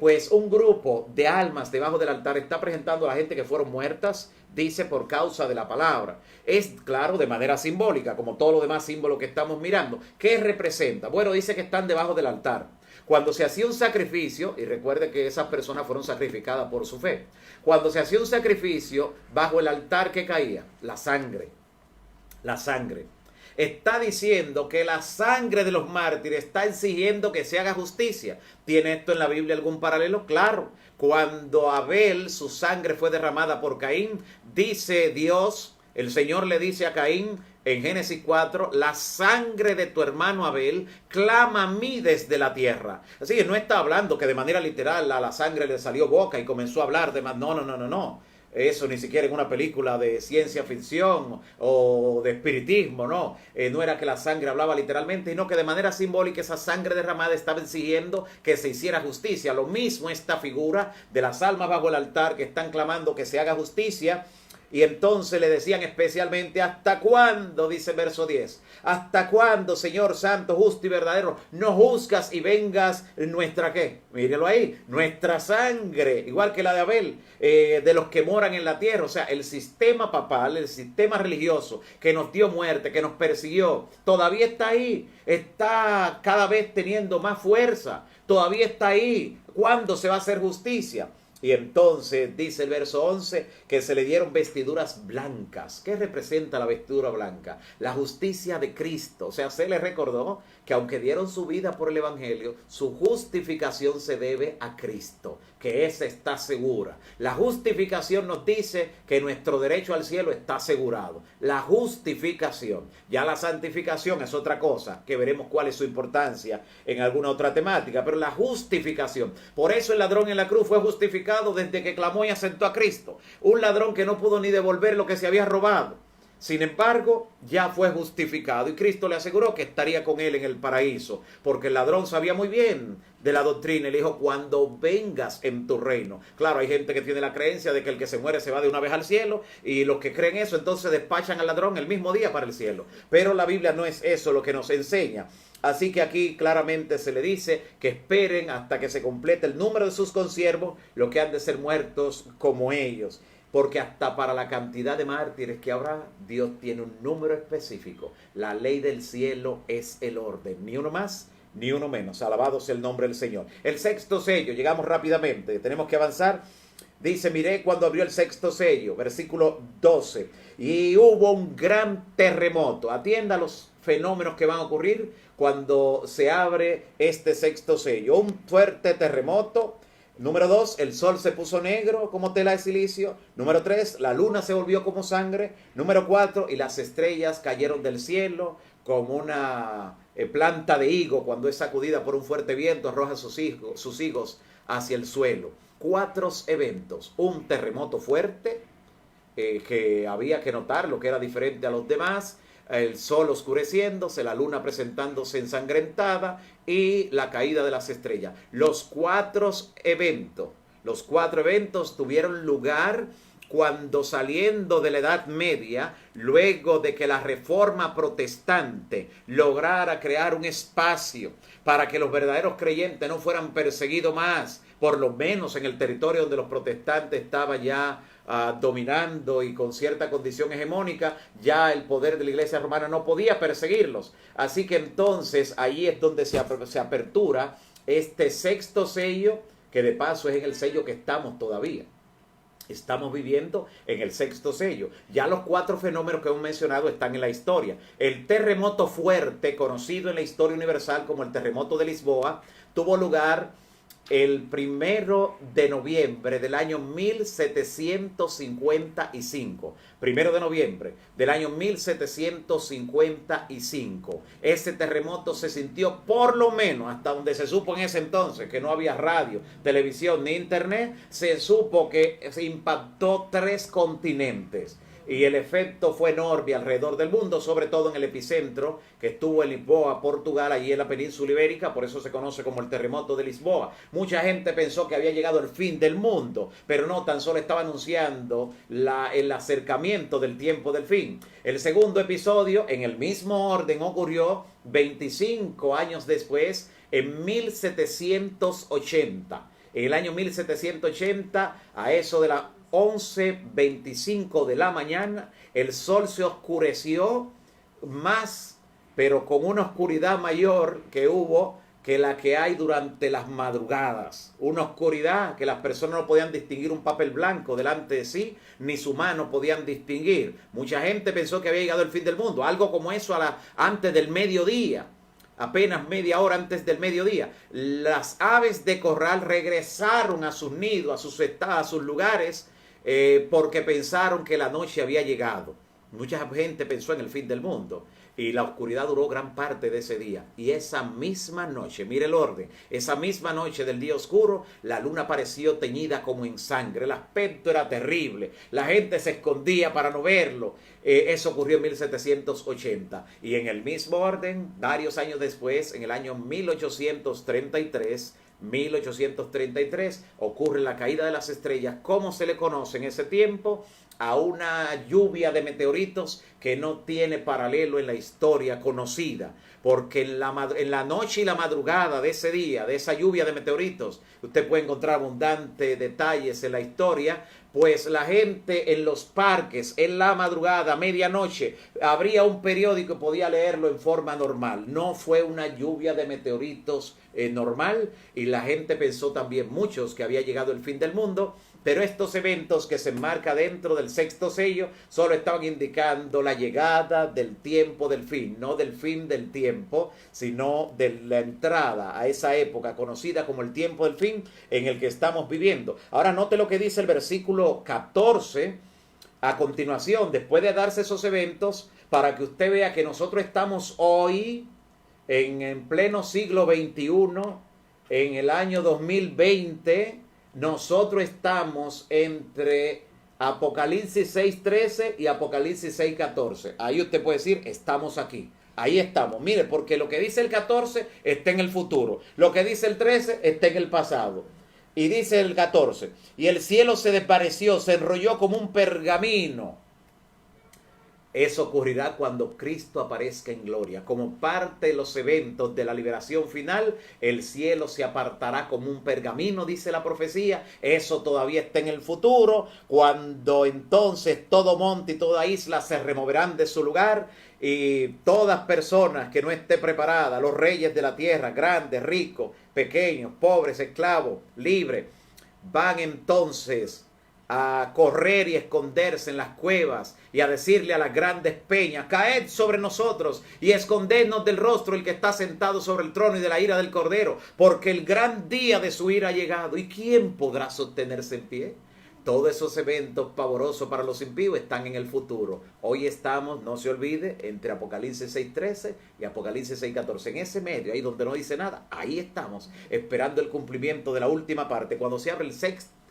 pues un grupo de almas debajo del altar está presentando a la gente que fueron muertas, dice por causa de la palabra. Es claro, de manera simbólica, como todos los demás símbolos que estamos mirando. ¿Qué representa? Bueno, dice que están debajo del altar. Cuando se hacía un sacrificio, y recuerde que esas personas fueron sacrificadas por su fe, cuando se hacía un sacrificio, bajo el altar, ¿qué caía? La sangre. La sangre. Está diciendo que la sangre de los mártires está exigiendo que se haga justicia. ¿Tiene esto en la Biblia algún paralelo? Claro. Cuando Abel, su sangre fue derramada por Caín, dice Dios, el Señor le dice a Caín en Génesis 4, la sangre de tu hermano Abel clama a mí desde la tierra. Así que no está hablando que de manera literal a la sangre le salió boca y comenzó a hablar de más. No. Eso ni siquiera en una película de ciencia ficción o de espiritismo, no. No era que la sangre hablaba literalmente, sino que de manera simbólica esa sangre derramada estaba exigiendo que se hiciera justicia. Lo mismo esta figura de las almas bajo el altar que están clamando que se haga justicia. Y entonces le decían especialmente, ¿hasta cuándo? Dice el verso 10. ¿Hasta cuándo, Señor Santo, justo y verdadero, no juzgas y vengas nuestra qué? Mírelo ahí, nuestra sangre, igual que la de Abel, de los que moran en la tierra. O sea, el sistema papal, el sistema religioso que nos dio muerte, que nos persiguió, todavía está ahí. Está cada vez teniendo más fuerza. Todavía está ahí. ¿Cuándo se va a hacer justicia? Y entonces dice el verso 11 que se le dieron vestiduras blancas. ¿Qué representa la vestidura blanca? La justicia de Cristo. O sea, se le recordó que aunque dieron su vida por el Evangelio, su justificación se debe a Cristo, que esa está segura. La justificación nos dice que nuestro derecho al cielo está asegurado. La justificación. Ya la santificación es otra cosa, que veremos cuál es su importancia en alguna otra temática, pero la justificación. Por eso el ladrón en la cruz fue justificado desde que clamó y asentó a Cristo. Un ladrón que no pudo ni devolver lo que se había robado. Sin embargo, ya fue justificado y Cristo le aseguró que estaría con él en el paraíso, porque el ladrón sabía muy bien de la doctrina y le dijo, cuando vengas en tu reino. Claro, hay gente que tiene la creencia de que el que se muere se va de una vez al cielo, y los que creen eso entonces despachan al ladrón el mismo día para el cielo. Pero la Biblia no es eso lo que nos enseña. Así que aquí claramente se le dice que esperen hasta que se complete el número de sus consiervos, los que han de ser muertos como ellos. Porque hasta para la cantidad de mártires que habrá, Dios tiene un número específico. La ley del cielo es el orden. Ni uno más, ni uno menos. Alabado sea el nombre del Señor. El sexto sello, llegamos rápidamente, tenemos que avanzar. Dice, miré cuando abrió el sexto sello, versículo 12. Y hubo un gran terremoto. Atienda los fenómenos que van a ocurrir cuando se abre este sexto sello. Un fuerte terremoto. Número 2, el sol se puso negro como tela de silicio. Número 3, la luna se volvió como sangre. Número 4, y las estrellas cayeron del cielo como una planta de higo cuando es sacudida por un fuerte viento, arroja sus higos hacia el suelo. 4 eventos, un terremoto fuerte que había que notar lo que era diferente a los demás, el sol oscureciéndose, la luna presentándose ensangrentada y la caída de las estrellas. Los cuatro eventos tuvieron lugar cuando saliendo de la Edad Media, luego de que la Reforma Protestante lograra crear un espacio para que los verdaderos creyentes no fueran perseguidos más, por lo menos en el territorio donde los protestantes estaban ya dominando y con cierta condición hegemónica, ya el poder de la Iglesia romana no podía perseguirlos. Así que entonces ahí es donde se apertura este sexto sello, que de paso es en el sello que estamos todavía. Estamos viviendo en el sexto sello. Ya los 4 fenómenos que hemos mencionado están en la historia. El terremoto fuerte, conocido en la historia universal como el terremoto de Lisboa, tuvo lugar el 1 de noviembre del año 1755. 1 de noviembre del año 1755. Ese terremoto se sintió, por lo menos hasta donde se supo en ese entonces, que no había radio, televisión ni internet, se supo que se impactó 3 continentes. Y el efecto fue enorme alrededor del mundo, sobre todo en el epicentro que estuvo en Lisboa, Portugal, allí en la península ibérica, por eso se conoce como el terremoto de Lisboa. Mucha gente pensó que había llegado el fin del mundo, pero no, tan solo estaba anunciando el acercamiento del tiempo del fin. El segundo episodio, en el mismo orden, ocurrió 25 años después, en 1780. En el año 1780, a eso de la 11:25 de la mañana, el sol se oscureció más, pero con una oscuridad mayor que la que hay durante las madrugadas. Una oscuridad que las personas no podían distinguir un papel blanco delante de sí, ni su mano podían distinguir. Mucha gente pensó que había llegado el fin del mundo, algo como eso antes del mediodía. Apenas media hora antes del mediodía, las aves de corral regresaron a sus nidos, a sus lugares, porque pensaron que la noche había llegado. Mucha gente pensó en el fin del mundo y la oscuridad duró gran parte de ese día. Y esa misma noche, mire el orden, esa misma noche del día oscuro, la luna apareció teñida como en sangre. El aspecto era terrible, la gente se escondía para no verlo. Eso ocurrió en 1780. Y en el mismo orden, varios años después, en el año 1833, ocurre la caída de las estrellas, como se le conoce en ese tiempo, a una lluvia de meteoritos que no tiene paralelo en la historia conocida, porque en la noche y la madrugada de ese día, de esa lluvia de meteoritos, usted puede encontrar abundantes detalles en la historia, pues la gente en los parques, en la madrugada, medianoche, abría un periódico y podía leerlo en forma normal. No fue una lluvia de meteoritos normal, y la gente pensó también, muchos, que había llegado el fin del mundo. Pero estos eventos que se enmarcan dentro del sexto sello solo estaban indicando la llegada del tiempo del fin, no del fin del tiempo, sino de la entrada a esa época conocida como el tiempo del fin en el que estamos viviendo. Ahora note lo que dice el versículo 14 a continuación, después de darse esos eventos, para que usted vea que nosotros estamos hoy en pleno siglo XXI, en el año 2020. Nosotros estamos entre Apocalipsis 6:13 y Apocalipsis 6:14. Ahí usted puede decir, estamos aquí. Ahí estamos. Mire, porque lo que dice el 14 está en el futuro. Lo que dice el 13 está en el pasado. Y dice el 14, y el cielo se desvaneció, se enrolló como un pergamino. Eso ocurrirá cuando Cristo aparezca en gloria. Como parte de los eventos de la liberación final, el cielo se apartará como un pergamino, dice la profecía. Eso todavía está en el futuro, cuando entonces todo monte y toda isla se removerán de su lugar, y todas personas que no esté preparada, los reyes de la tierra, grandes, ricos, pequeños, pobres, esclavos, libres, van entonces a correr y esconderse en las cuevas y a decirle a las grandes peñas, caed sobre nosotros y escondednos del rostro el que está sentado sobre el trono y de la ira del Cordero, porque el gran día de su ira ha llegado. ¿Y quién podrá sostenerse en pie? Todos esos eventos pavorosos para los impíos están en el futuro. Hoy estamos, no se olvide, entre Apocalipsis 6:13 y Apocalipsis 6:14. En ese medio, ahí donde no dice nada, ahí estamos, esperando el cumplimiento de la última parte. Cuando se abre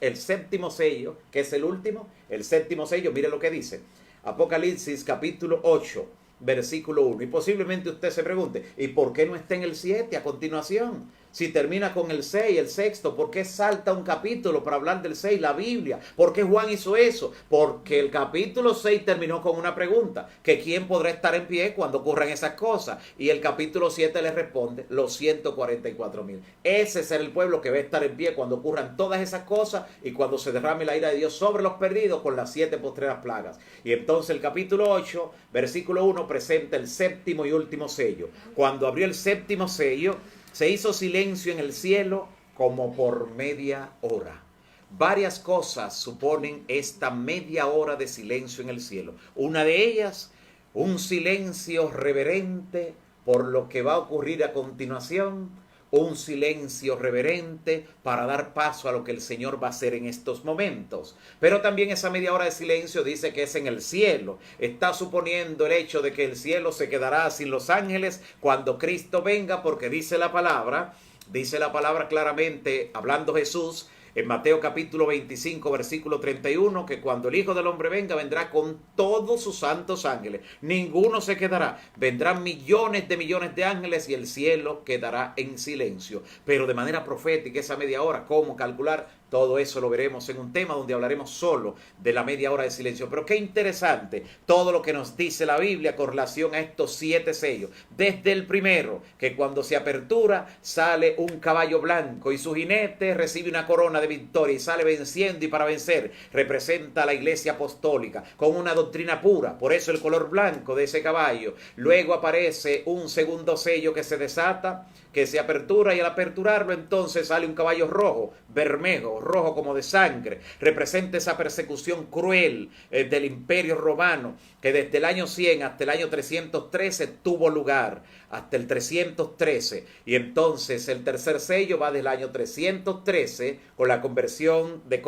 el séptimo sello, que es el último, el séptimo sello, mire lo que dice. Apocalipsis capítulo 8, versículo 1. Y posiblemente usted se pregunte, ¿y por qué no está en el 7 a continuación? Si termina con el 6, el sexto, ¿por qué salta un capítulo para hablar del 6? La Biblia. ¿Por qué Juan hizo eso? Porque el capítulo 6 terminó con una pregunta, que quién podrá estar en pie cuando ocurran esas cosas. Y el capítulo 7 le responde, los 144,000. Ese será el pueblo que va a estar en pie cuando ocurran todas esas cosas y cuando se derrame la ira de Dios sobre los perdidos con las 7 postreras plagas. Y entonces el capítulo 8, versículo 1, presenta el séptimo y último sello. Cuando abrió el séptimo sello, se hizo silencio en el cielo como por media hora. Varias cosas suponen esta media hora de silencio en el cielo. Una de ellas, un silencio reverente por lo que va a ocurrir a continuación. Un silencio reverente para dar paso a lo que el Señor va a hacer en estos momentos. Pero también esa media hora de silencio dice que es en el cielo. Está suponiendo el hecho de que el cielo se quedará sin los ángeles cuando Cristo venga, porque dice la palabra claramente, hablando Jesús, en Mateo capítulo 25, versículo 31, que cuando el Hijo del Hombre venga, vendrá con todos sus santos ángeles. Ninguno se quedará. Vendrán millones de ángeles y el cielo quedará en silencio. Pero de manera profética, esa media hora, ¿cómo calcular? Todo eso lo veremos en un tema donde hablaremos solo de la media hora de silencio. Pero qué interesante todo lo que nos dice la Biblia con relación a estos 7 sellos. Desde el primero, que cuando se apertura sale un caballo blanco y su jinete recibe una corona de victoria y sale venciendo, y para vencer representa a la iglesia apostólica con una doctrina pura. Por eso el color blanco de ese caballo. Luego aparece un segundo sello que se desata, que se apertura, y al aperturarlo entonces sale un caballo rojo, bermejo, rojo como de sangre. Representa esa persecución cruel del Imperio Romano, que desde el año 100 hasta el año 313 tuvo lugar, hasta el 313. Y entonces el tercer sello va del año 313 con la conversión de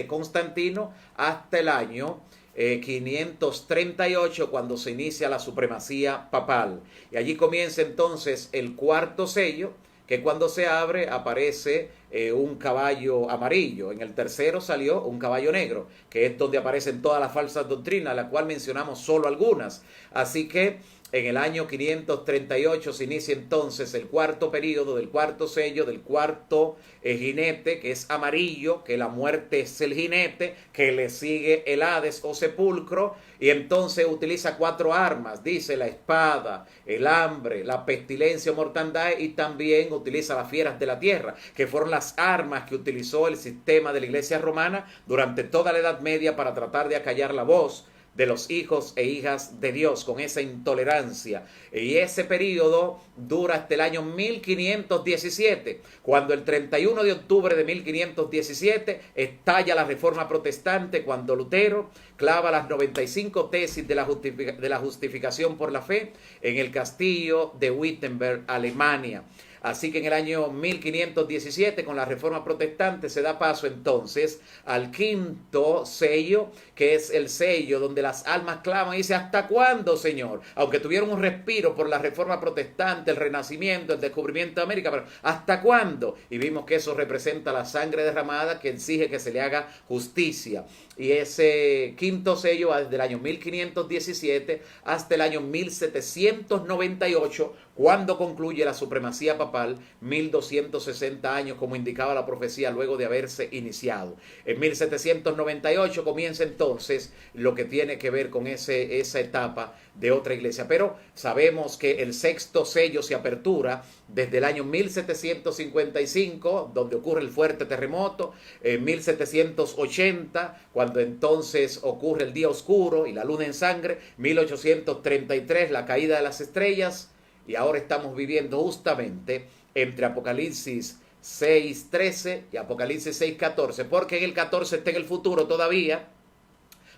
Constantino hasta el año 538, cuando se inicia la supremacía papal. Y allí comienza entonces el cuarto sello, que cuando se abre aparece un caballo amarillo. En el tercero salió un caballo negro, que es donde aparecen todas las falsas doctrinas, las cuales mencionamos solo algunas. Así que en el año 538 se inicia entonces el cuarto período del cuarto sello, del cuarto jinete, que es amarillo, que la muerte es el jinete, que le sigue el Hades o sepulcro, y entonces utiliza 4 armas, dice la espada, el hambre, la pestilencia o mortandad, y también utiliza las fieras de la tierra, que fueron las armas que utilizó el sistema de la iglesia romana durante toda la Edad Media para tratar de acallar la voz de los hijos e hijas de Dios con esa intolerancia. Y ese periodo dura hasta el año 1517, cuando el 31 de octubre de 1517 estalla la Reforma Protestante, cuando Lutero clava las 95 tesis de la justificación por la fe en el castillo de Wittenberg, Alemania. Así que en el año 1517, con la Reforma Protestante, se da paso entonces al quinto sello, que es el sello donde las almas claman y dice: ¿hasta cuándo, Señor? Aunque tuvieron un respiro por la Reforma Protestante, el Renacimiento, el descubrimiento de América, pero ¿hasta cuándo? Y vimos que eso representa la sangre derramada que exige que se le haga justicia. Y ese quinto sello va desde el año 1517 hasta el año 1798, cuando concluye la supremacía papal, 1260 años, como indicaba la profecía, luego de haberse iniciado. En 1798 comienza entonces lo que tiene que ver con esa etapa de otra iglesia. Pero sabemos que el sexto sello se apertura desde el año 1755, donde ocurre el fuerte terremoto, en 1780, cuando entonces ocurre el día oscuro y la luna en sangre, 1833, la caída de las estrellas. Y ahora estamos viviendo justamente entre Apocalipsis 6:13 y Apocalipsis 6:14, porque en el 14 está en el futuro todavía,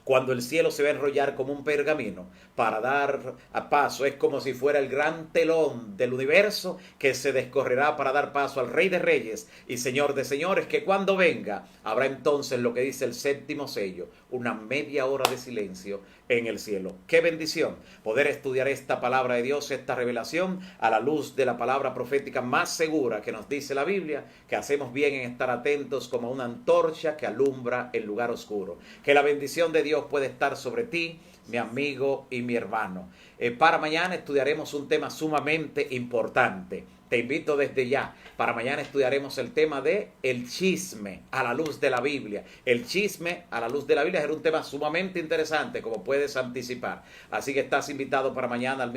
cuando el cielo se va a enrollar como un pergamino para dar a paso. Es como si fuera el gran telón del universo que se descorrerá para dar paso al Rey de Reyes y Señor de Señores, que cuando venga habrá entonces lo que dice el séptimo sello, una media hora de silencio en el cielo. ¡Qué bendición poder estudiar esta palabra de Dios, esta revelación, a la luz de la palabra profética más segura que nos dice la Biblia, que hacemos bien en estar atentos como una antorcha que alumbra el lugar oscuro! Que la bendición de Dios Dios puede estar sobre ti, mi amigo y mi hermano. Para mañana estudiaremos un tema sumamente importante. Te invito desde ya. Para mañana estudiaremos el tema de el chisme a la luz de la Biblia. El chisme a la luz de la Biblia es un tema sumamente interesante, como puedes anticipar. Así que estás invitado para mañana al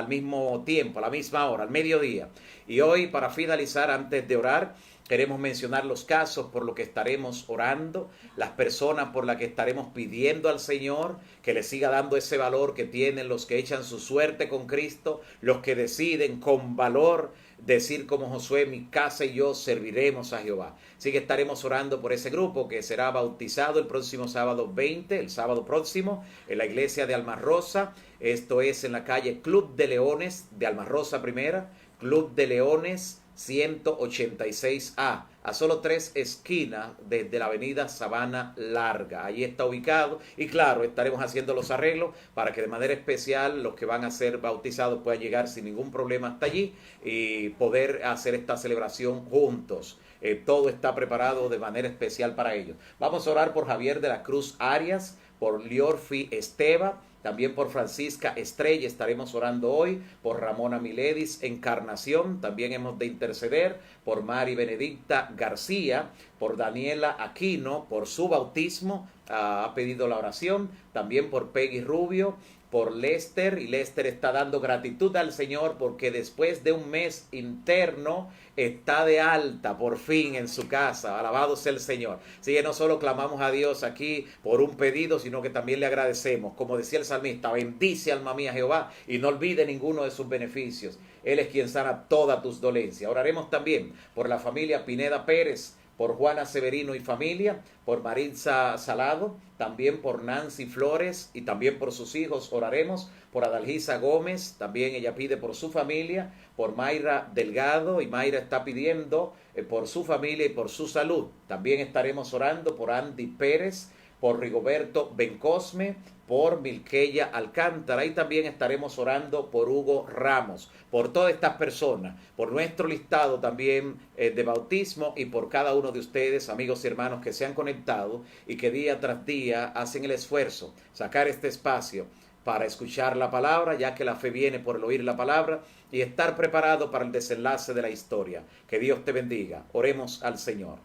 mismo tiempo, a la misma hora, al mediodía. Y hoy, para finalizar, antes de orar, queremos mencionar los casos por los que estaremos orando, las personas por las que estaremos pidiendo al Señor que le siga dando ese valor que tienen los que echan su suerte con Cristo, los que deciden con valor decir como Josué, mi casa y yo serviremos a Jehová. Así que estaremos orando por ese grupo que será bautizado el próximo sábado 20, el sábado próximo, en la iglesia de Almarrosa. Esto es en la calle Club de Leones de Almarrosa Primera, Club de Leones 186A, a solo 3 esquinas desde la avenida Sabana Larga. Allí está ubicado y claro, estaremos haciendo los arreglos para que de manera especial los que van a ser bautizados puedan llegar sin ningún problema hasta allí y poder hacer esta celebración juntos. Todo está preparado de manera especial para ellos. Vamos a orar por Javier de la Cruz Arias, por Liorfi Esteva, también por Francisca Estrella estaremos orando hoy, por Ramona Miledis Encarnación, también hemos de interceder por Mari Benedicta García, por Daniela Aquino, por su bautismo, ha pedido la oración, también por Peggy Rubio, por Lester, y Lester está dando gratitud al Señor porque después de un mes interno está de alta por fin en su casa. Alabado sea el Señor. Así que no solo clamamos a Dios aquí por un pedido, sino que también le agradecemos. Como decía el salmista, bendice alma mía Jehová y no olvide ninguno de sus beneficios. Él es quien sana todas tus dolencias. Oraremos también por la familia Pineda Pérez, por Juana Severino y familia, por Maritza Salado, también por Nancy Flores y también por sus hijos oraremos, por Adalgisa Gómez, también ella pide por su familia, por Mayra Delgado y Mayra está pidiendo por su familia y por su salud. También estaremos orando por Andy Pérez, por Rigoberto Bencosme, por Milqueya Alcántara y también estaremos orando por Hugo Ramos, por todas estas personas, por nuestro listado también de bautismo y por cada uno de ustedes, amigos y hermanos que se han conectado y que día tras día hacen el esfuerzo, sacar este espacio para escuchar la palabra, ya que la fe viene por el oír la palabra y estar preparado para el desenlace de la historia. Que Dios te bendiga. Oremos al Señor.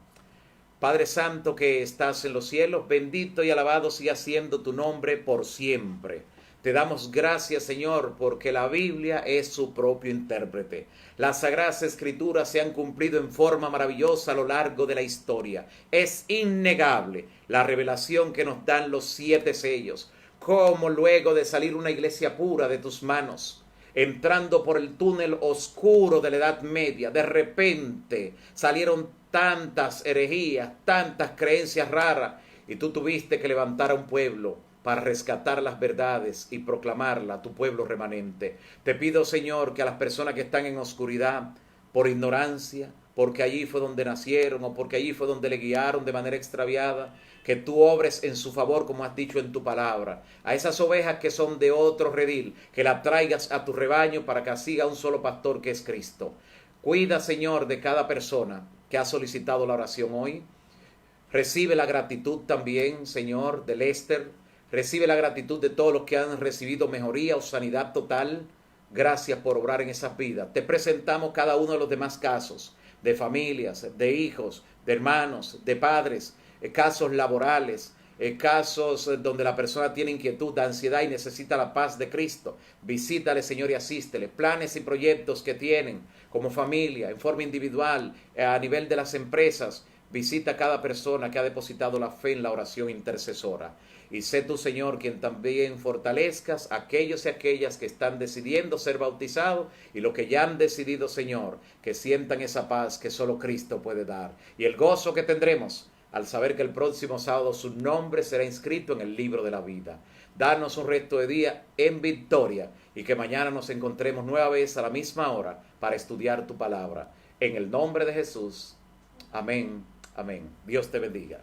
Padre Santo que estás en los cielos, bendito y alabado siga siendo tu nombre por siempre. Te damos gracias, Señor, porque la Biblia es su propio intérprete. Las Sagradas Escrituras se han cumplido en forma maravillosa a lo largo de la historia. Es innegable la revelación que nos dan los 7 sellos. Cómo luego de salir una iglesia pura de tus manos, entrando por el túnel oscuro de la Edad Media, de repente salieron tantas herejías, tantas creencias raras, y tú tuviste que levantar a un pueblo para rescatar las verdades y proclamarla a tu pueblo remanente. Te pido, Señor, que a las personas que están en oscuridad, por ignorancia, porque allí fue donde nacieron o porque allí fue donde le guiaron de manera extraviada, que tú obres en su favor como has dicho en tu palabra. A esas ovejas que son de otro redil, que las traigas a tu rebaño para que siga un solo pastor que es Cristo. Cuida, Señor, de cada persona que ha solicitado la oración hoy. Recibe la gratitud también, Señor, de Lester. Recibe la gratitud de todos los que han recibido mejoría o sanidad total. Gracias por obrar en esas vidas. Te presentamos cada uno de los demás casos, de familias, de hijos, de hermanos, de padres, casos laborales, casos donde la persona tiene inquietud, ansiedad y necesita la paz de Cristo. Visítale, Señor, y asístele. Planes y proyectos que tienen como familia, en forma individual, a nivel de las empresas. Visita a cada persona que ha depositado la fe en la oración intercesora. Y sé tú, Señor, quien también fortalezcas a aquellos y aquellas que están decidiendo ser bautizados y los que ya han decidido, Señor, que sientan esa paz que solo Cristo puede dar. Y el gozo que tendremos al saber que el próximo sábado su nombre será inscrito en el libro de la vida. Danos un resto de día en victoria y que mañana nos encontremos nueva vez a la misma hora para estudiar tu palabra. En el nombre de Jesús. Amén. Amén. Dios te bendiga.